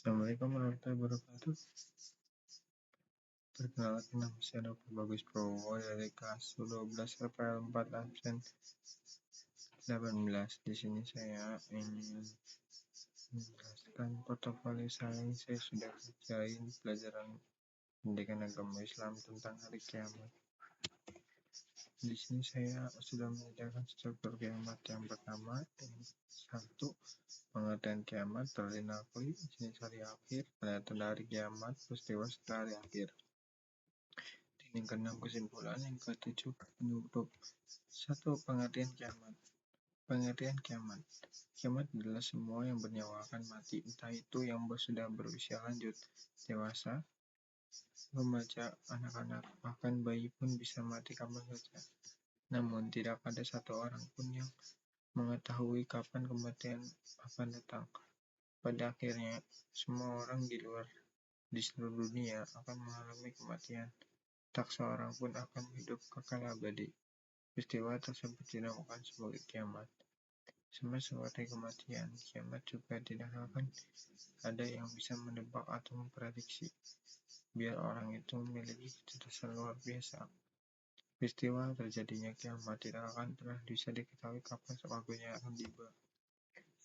Assalamualaikum warahmatullahi wabarakatuh. Perkenalkan, nama saya Dr. Bagus Prabowo dari kelas 12 RPL 4 absen 18. Di sini saya ingin menjelaskan portofolio saya sudah kerjain pelajaran pendidikan agama Islam tentang hari kiamat. Di sini saya sudah menyediakan struktur kiamat. Yang pertama, satu, pengertian kiamat terdinakui jenis hari akhir, tanda-tanda hari kiamat, peristiwa setelah hari akhir. Yang keenam, kesimpulan. Yang ketujuh, penutup. Satu, pengertian kiamat. Pengertian kiamat. Kiamat adalah semua yang bernyawa akan mati, entah itu yang sudah berusia lanjut, dewasa, remaja, anak-anak, bahkan bayi pun bisa mati kapan saja. Namun, tidak ada satu orang pun yang mengetahui kapan kematian akan datang. Pada akhirnya, semua orang di seluruh dunia akan mengalami kematian. Tak seorang pun akan hidup kekal abadi. Peristiwa tersebut dinamakan sebagai kiamat. Sama seperti kematian, kiamat juga tidak akan ada yang bisa menebak atau memprediksi. Biar orang itu memiliki kecerdasan luar biasa, peristiwa terjadinya kiamat tidak akan pernah bisa diketahui kapan waktunya akan tiba.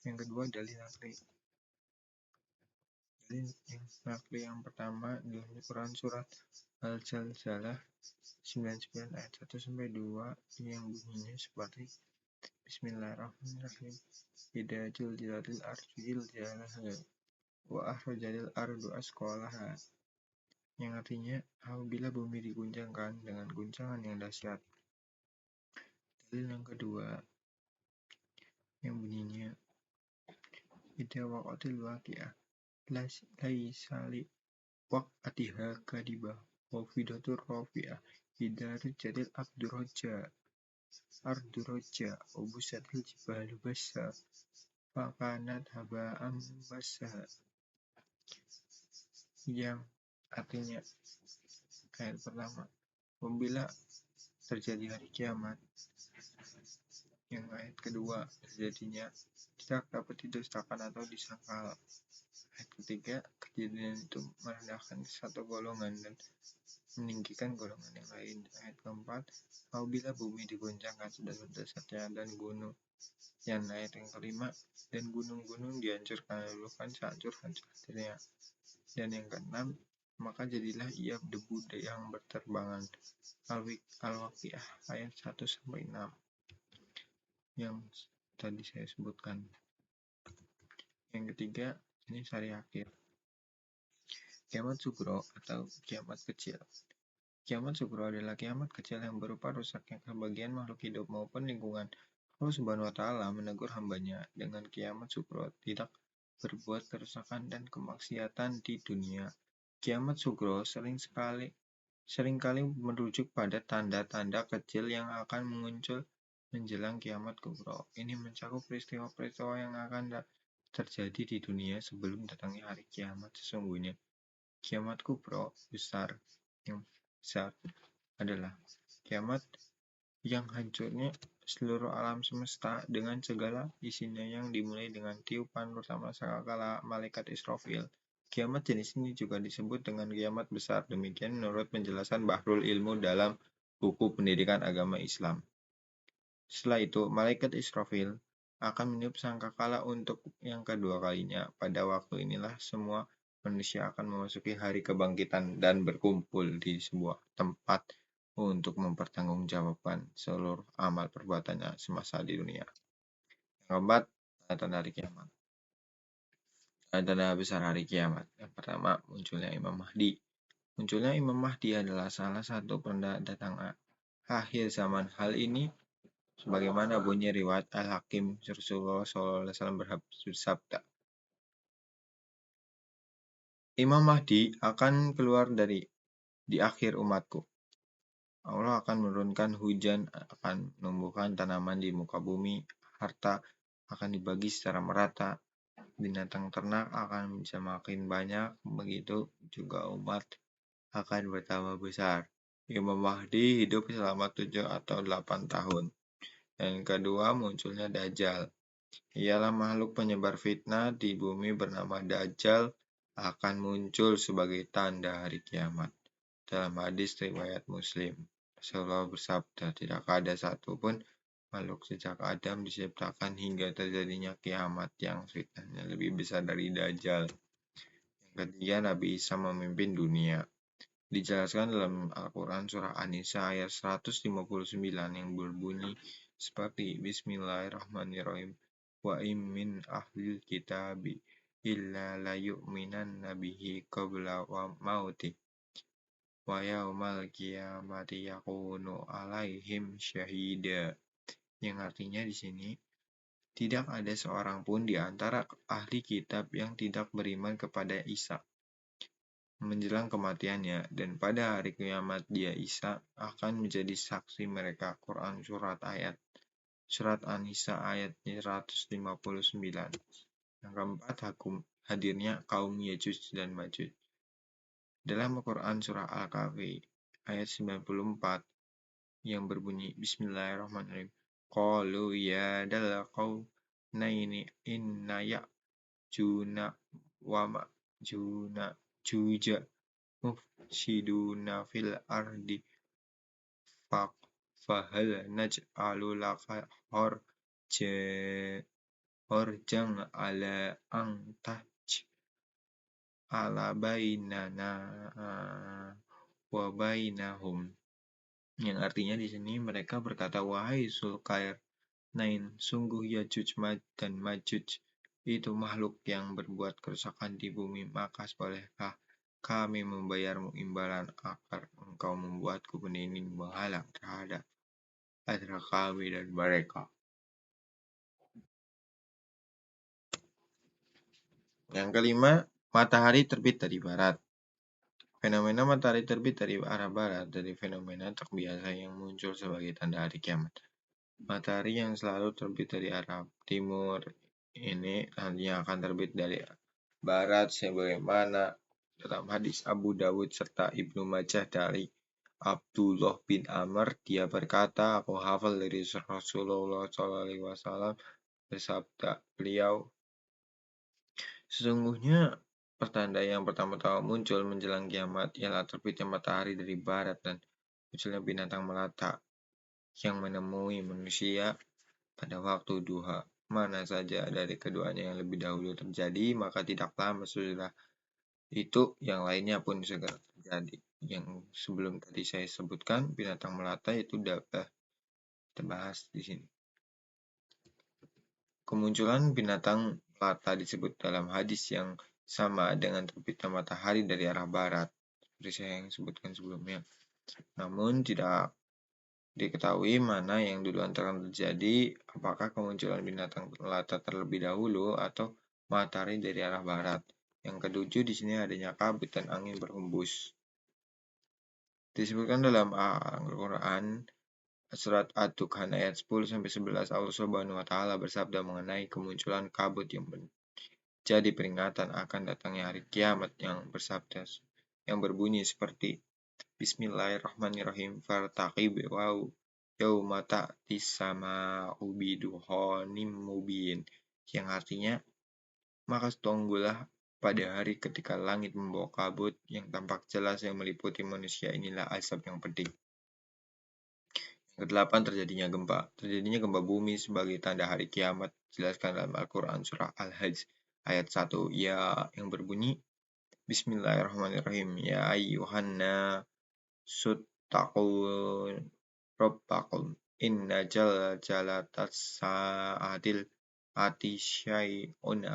Yang kedua, dalil nakli. Dalil nakli yang pertama dalam Al-Quran surat Al-Zalzalah 99 ayat 1-2 yang bunyinya seperti Bismillahirrahmanirrahim. Idza zulzilatil ardu zilzalaha wa akhrajatil ardu asqalaha. Yang artinya, apabila bumi diguncangkan dengan guncangan yang dahsyat. Dalil yang kedua yang bunyinya idza waqatil waqi'ah laisa li waqatiha kadibah wa fidatur rafi'ah idza rujjatil ardu rajja wa busatil jibalu bassa fakanat haba'an bassa. Yang artinya, ayat pertama, apabila terjadi hari kiamat. Yang ayat kedua, terjadinya tidak dapat didustakan atau disangkal. Ayat ketiga, kejadian itu merendahkan satu golongan dan meninggikan golongan yang lain. Ayat keempat, apabila bumi diguncangkan sedang-sedangnya dan gunung. Yang ayat yang kelima, dan gunung-gunung dihancurkan lulukan sehancur-hancurnya. Dan yang keenam, maka jadilah ia debu yang berterbangan. Al-Waqiah ayat 1-6 yang tadi saya sebutkan. Yang ketiga, ini hari akhir. Kiamat sugro atau kiamat kecil. Kiamat sugro adalah kiamat kecil yang berupa rusaknya kebagian makhluk hidup maupun lingkungan. Allah Subhanahu wa Ta'ala menegur hambanya dengan kiamat sugro tidak berbuat kerusakan dan kemaksiatan di dunia. Kiamat sugro seringkali merujuk pada tanda-tanda kecil yang akan muncul menjelang kiamat kubro. Ini mencakup peristiwa-peristiwa yang akan terjadi di dunia sebelum datangnya hari kiamat sesungguhnya. Kiamat kubro yang besar adalah kiamat yang hancurnya seluruh alam semesta dengan segala isinya yang dimulai dengan tiupan pertama sangkakala malaikat Israfil. Kiamat jenis ini juga disebut dengan kiamat besar. Demikian menurut penjelasan Bahrul Ilmu dalam buku pendidikan agama Islam. Setelah itu, malaikat Israfil akan meniup sangkakala untuk yang kedua kalinya. Pada waktu inilah semua manusia akan memasuki hari kebangkitan dan berkumpul di sebuah tempat untuk mempertanggungjawabkan seluruh amal perbuatannya semasa di dunia. Yang keempat, tanda hari kiamat. Tanda besar hari kiamat. Yang pertama, munculnya Imam Mahdi. Munculnya Imam Mahdi adalah salah satu penanda datang akhir zaman. Hal ini sebagaimana bunyi riwayat Al-Hakim Rasulullah SAW bersabda, Imam Mahdi akan keluar di akhir umatku. Allah akan menurunkan hujan, akan menumbuhkan tanaman di muka bumi, harta akan dibagi secara merata, binatang ternak akan bisa makin banyak, begitu juga umat akan bertambah besar. Imam Mahdi hidup selama 7 atau 8 tahun. Yang kedua, munculnya Dajjal. Ialah makhluk penyebar fitnah di bumi bernama Dajjal akan muncul sebagai tanda hari kiamat. Dalam hadis riwayat Muslim, Rasulullah bersabda, tidak ada satupun makhluk sejak Adam diciptakan hingga terjadinya kiamat yang fitnahnya lebih besar dari Dajjal. Yang ketiga, Nabi Isa memimpin dunia. Dijelaskan dalam Al-Quran surah An-Nisa ayat 159 yang berbunyi seperti Bismillahirrahmanirrahim. Wa im min ahlil kitabi illa layu'minanna bihi qabla wa mauti wa yaumal qiyamati yakunu alaihim syahida. Yang artinya di sini tidak ada seorang pun di antara ahli kitab yang tidak beriman kepada Isa menjelang kematiannya, dan pada hari kiamat dia Isa akan menjadi saksi mereka. Quran Surat An-Nisa ayat 159. Yang keempat, hadirnya kaum Yajuj dan Majuj. Dalam Al-Quran surah Al-Kahfi ayat 94 yang berbunyi Bismillahirrahmanirrahim. Qalu ya dal qaunaini inna ya'juna wa ma'juna juja mufsiduna fil ardi fahal naj'alu laka horjang ala ala bainana wa bainahum. Yang artinya di sini mereka berkata, wahai Zulkarnain, sungguh Yajuj dan Majuj itu makhluk yang berbuat kerusakan di bumi, maka bolehkah kami membayarmu imbalan agar engkau membuatku pendinding menghalang terhadap antara kami dan mereka. Yang kelima, matahari terbit dari barat. Fenomena matahari terbit dari arah barat dari fenomena tak biasa yang muncul sebagai tanda hari kiamat. Matahari yang selalu terbit dari arah timur ini nantinya akan terbit dari barat sebagaimana dalam hadis Abu Dawud serta Ibnu Majah dari Abdullah bin Amr. Dia berkata, aku hafal dari Rasulullah SAW bersabda, beliau, sesungguhnya pertanda yang pertama-tama muncul menjelang kiamat ialah terbitnya matahari dari barat dan munculnya binatang melata yang menemui manusia pada waktu duha. Mana saja dari keduanya yang lebih dahulu terjadi, maka tidak lama sesudah itu yang lainnya pun segera terjadi. Yang sebelum tadi saya sebutkan, binatang melata itu dapat terbahas di sini. Kemunculan binatang melata disebut dalam hadis yang sama dengan terbitnya matahari dari arah barat, seperti saya yang sebutkan sebelumnya. Namun tidak diketahui mana yang duluan akan terjadi, apakah kemunculan binatang melata terlebih dahulu atau matahari dari arah barat. Yang ketujuh, di sini adanya kabut dan angin berhembus. Disebutkan dalam Al-Quran surat Ad-Dukhan ayat 10-11, Allah Subhanahu wa taala bersabda mengenai kemunculan kabut yang menjadi peringatan akan datangnya hari kiamat yang berbunyi seperti Bismillahirrahmanirrahim. Fartaqib wa yauma ta'tis sama'u bidukhanin mubin. Yang artinya, maka tunggulah pada hari ketika langit membawa kabut yang tampak jelas yang meliputi manusia, inilah azab yang pedih. Yang kedelapan, terjadinya gempa. Terjadinya gempa bumi sebagai tanda hari kiamat dijelaskan dalam Al-Quran surah Al-Hajj ayat 1 ya yang berbunyi Bismillahirrahmanirrahim. Ya ayyuhanna suttaqun rabbakum inna jalatas sa'atil ati syai'un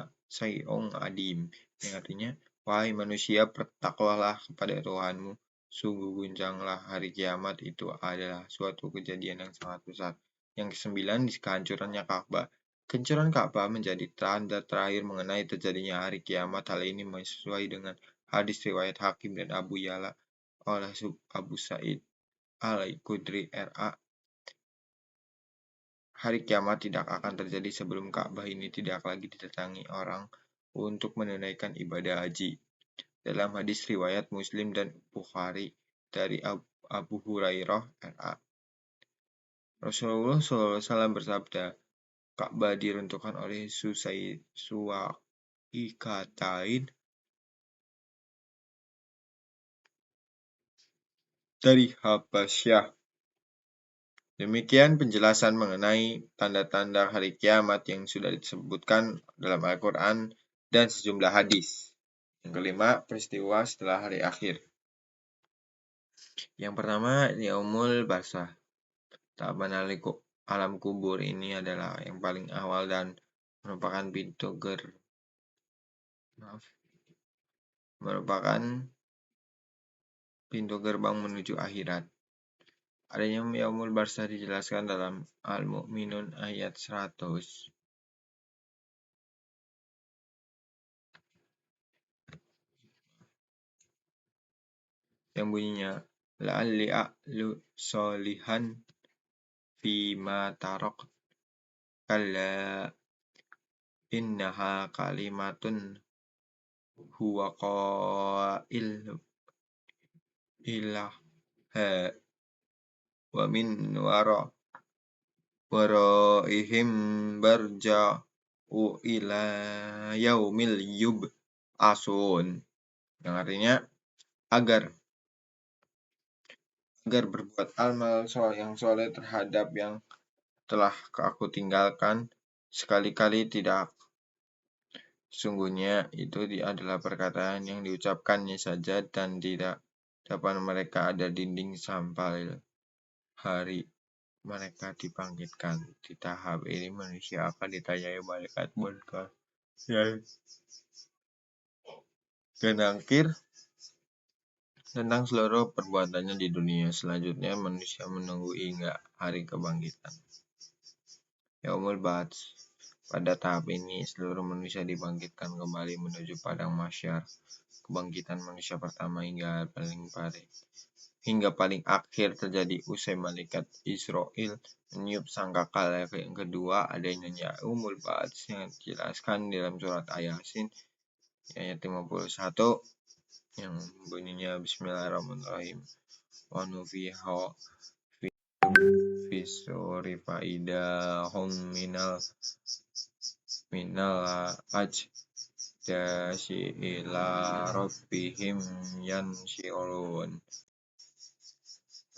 adim. Yang artinya, wahai manusia, bertakwalah kepada Tuhanmu, sungguh guncanglah hari kiamat itu adalah suatu kejadian yang sangat besar. Yang kesembilan, kehancurannya Ka'bah. Kehancuran Ka'bah menjadi tanda terakhir mengenai terjadinya hari kiamat. Hal ini sesuai dengan hadis riwayat Hakim dan Abu Ya'la oleh Abu Sa'id Al-Khudri R.A. Hari kiamat tidak akan terjadi sebelum Ka'bah ini tidak lagi didatangi orang untuk menunaikan ibadah haji. Dalam hadis riwayat Muslim dan Bukhari dari Abu Hurairah R.A. Rasulullah SAW bersabda, Ka'bah diruntuhkan oleh suwaikatain dari Habasyah. Demikian penjelasan mengenai tanda-tanda hari kiamat yang sudah disebutkan dalam Al-Quran dan sejumlah hadis. Yang kelima, peristiwa setelah hari akhir. Yang pertama, Yaumul Barsah. Tahapan alam kubur ini adalah yang paling awal dan merupakan pintu gerbang menuju akhirat. Adanya Yaumul Barsah dijelaskan dalam Al-Mu'minun ayat 100. Yang bunyinya, la'alli a'lu solihan fima tarok kalla innaha kalimatun huwa qail ilaha wa min waraihim barja'u ila yaumil yub'asun. Yang artinya agar berbuat amal yang soleh terhadap yang telah aku tinggalkan, sekali-kali tidak. Sungguhnya itu adalah perkataan yang diucapkannya saja dan tidak dapat mereka ada dinding sampai hari mereka dibangkitkan. Di tahap ini manusia akan ditanyai malaikat munkar dan nakir tentang seluruh perbuatannya di dunia. Selanjutnya manusia menunggu hingga hari kebangkitan. Yaumul Ba'ts. Pada tahap ini seluruh manusia dibangkitkan kembali menuju padang mahsyar. Kebangkitan manusia pertama hingga paling akhir terjadi usai malaikat Israel meniup sangkakala. Yang kedua, adanya Yaumul Ba'ts yang dijelaskan dalam surat Yasin ayat 51 yang bunyinya Bismillahirrahmanirrahim. Wa nufiha fisuri faida hum minal ajdasi ila rabbihim yansyurun.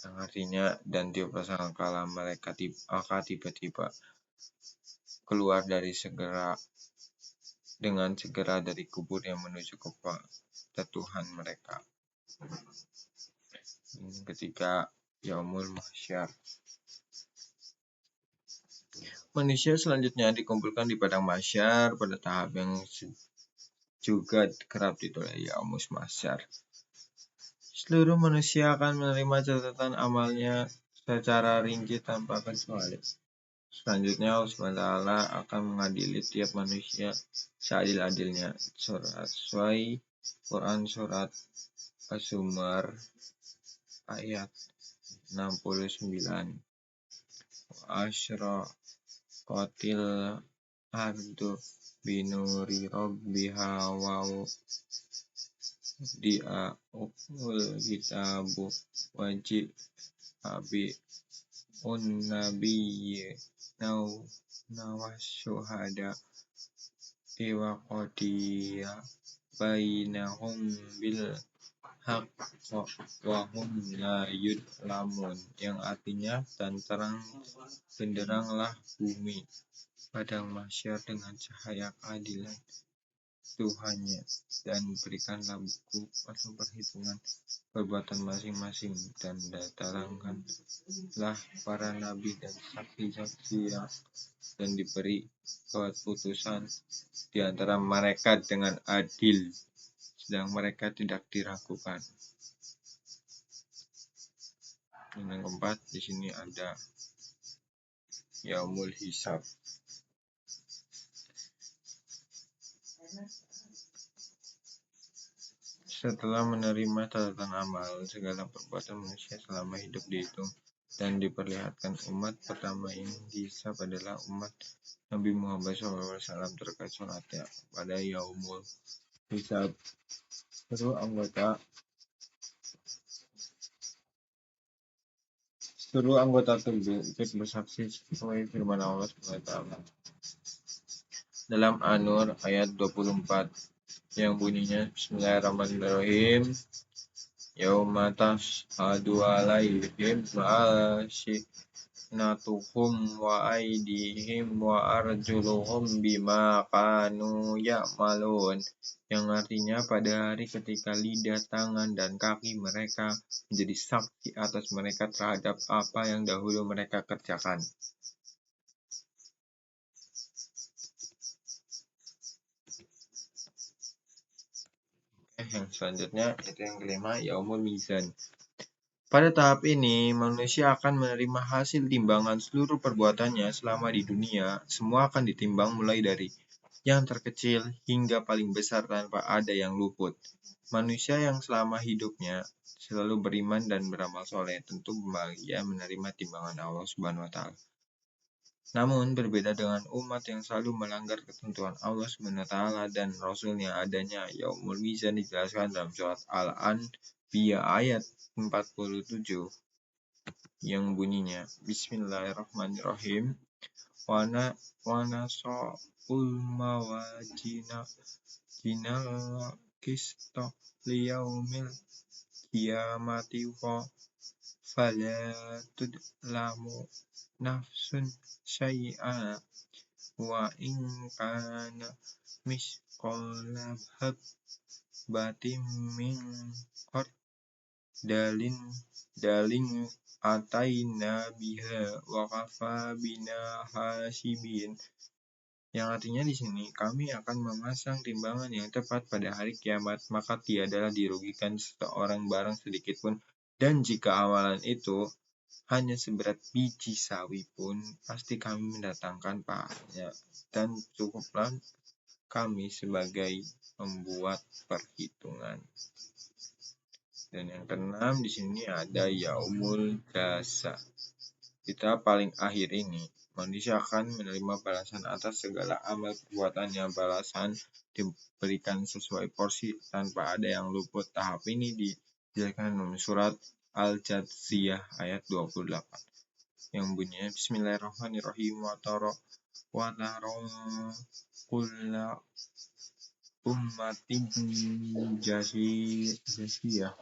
Yang artinya, dan tiup sangkakala mereka akan tiba-tiba keluar dengan segera dari kubur yang menuju kepada Tuhan mereka. Ketika Yaumul Mahsyar, manusia selanjutnya dikumpulkan di padang mahsyar pada tahap yang juga kerap ditulis Yaumul Mahsyar. Seluruh manusia akan menerima catatan amalnya secara rinci tanpa kecuali. Selanjutnya Allah SWT akan mengadili tiap manusia seadil-adilnya. Surat Suai, Quran Surat Az-Zumar ayat 69. Asyraqatil ardu binuri rabbiha wa di'a'ul kitabu wajib abi unnabiyyi nawasyuhada iwa qadiya bainahum bil haqqa wa hum la yudlamun. Yang artinya, dan terang benderanglah bumi padang mahsyar dengan cahaya keadilan Tuhannya, dan berikanlah buku atau perhitungan perbuatan masing-masing, dan datangkanlah para nabi dan saksi-saksi dan diberi keputusan di antara mereka dengan adil, sedang mereka tidak diragukan. Yang keempat, di sini ada Yaumul Hisab. Setelah menerima catatan amal segala perbuatan manusia selama hidup dihitung dan diperlihatkan, umat pertama yang dihisab adalah umat Nabi Muhammad SAW terkait sholatnya pada Yaumul Hisab. Seluruh anggota tubuh ikut bersaksi sesuai firman Allah SWT dalam An-Nur ayat 24 yang bunyinya Bismillahirrahmanirrahim. yauma tashhadu alaihim alsinatuhum wa aydihim wa arjuluhum bima kanu ya'malun, yang artinya pada hari ketika lidah, tangan, dan kaki mereka menjadi saksi atas mereka terhadap apa yang dahulu mereka kerjakan. Yang selanjutnya itu yang kelima, yaumul mizan. Pada tahap ini, manusia akan menerima hasil timbangan seluruh perbuatannya selama di dunia. Semua akan ditimbang mulai dari yang terkecil hingga paling besar tanpa ada yang luput. Manusia yang selama hidupnya selalu beriman dan beramal soleh tentu bahagia menerima timbangan Allah Subhanahu wa Ta'ala. Namun, berbeda dengan umat yang selalu melanggar ketentuan Allah SWT dan Rasulnya, adanya yaumul mizan dijelaskan dalam surat Al-Anbiya ayat 47 yang bunyinya Bismillahirrahmanirrahim wana so'ul mawajina jinal kisto liyaumil kiamati wa fala tudlamu nafsun syai'a wa in kana misqala habbatin min khardalin ataina biha wa kafa bina hasibin, yang artinya di sini kami akan memasang timbangan yang tepat pada hari kiamat, maka tiadalah dirugikan seseorang barang sedikit pun, dan jika amalan itu hanya seberat biji sawi pun pasti kami mendatangkan pahalanya, dan cukuplah kami sebagai membuat perhitungan. Dan yang keenam di sini ada yaumul jasa. Di tahap paling akhir ini, manusia akan menerima balasan atas segala amal perbuatannya. Balasan diberikan sesuai porsi tanpa ada yang luput. Tahap ini dijelaskan dalam surat Al-Jathiyah ayat 28 yang bunyinya Bismillahirrahmanirrahim wa taro kulla ummatin jasiyah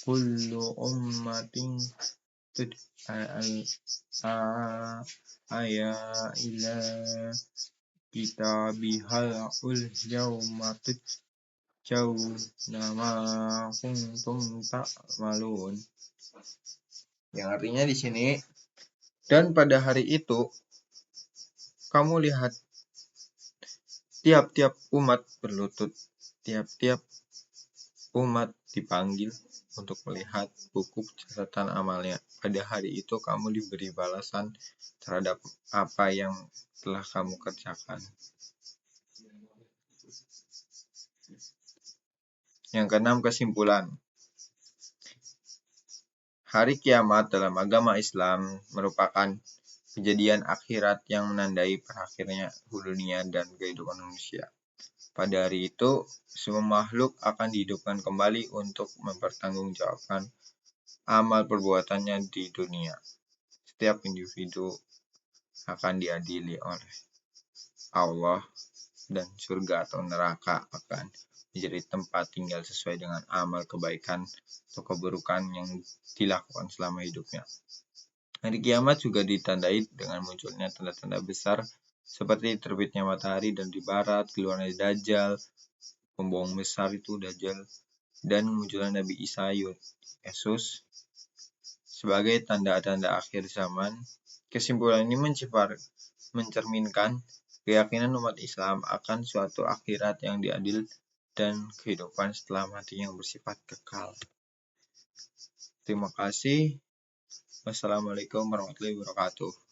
kullu ummatin aya ila kitabihal yawma tujzauna ma kuntum ta'malun, yang artinya di sini, dan pada hari itu kamu lihat tiap-tiap umat berlutut, tiap-tiap umat dipanggil untuk melihat buku catatan amalnya. Pada hari itu kamu diberi balasan terhadap apa yang telah kamu kerjakan. Yang keenam, kesimpulan. Hari kiamat dalam agama Islam merupakan kejadian akhirat yang menandai berakhirnya dunia dan kehidupan manusia. Pada hari itu, semua makhluk akan dihidupkan kembali untuk mempertanggungjawabkan amal perbuatannya di dunia. Setiap individu akan diadili oleh Allah, dan surga atau neraka akan menjadi tempat tinggal sesuai dengan amal kebaikan atau keburukan yang dilakukan selama hidupnya. Hari kiamat juga ditandai dengan munculnya tanda-tanda besar seperti terbitnya matahari dan di barat, keluarnya Dajjal, pembohong besar itu Dajjal, dan munculnya Nabi Isa Yesus sebagai tanda-tanda akhir zaman. Kesimpulan ini mencerminkan keyakinan umat Islam akan suatu akhirat yang adil dan kehidupan setelah mati yang bersifat kekal. Terima kasih. Wassalamualaikum warahmatullahi wabarakatuh.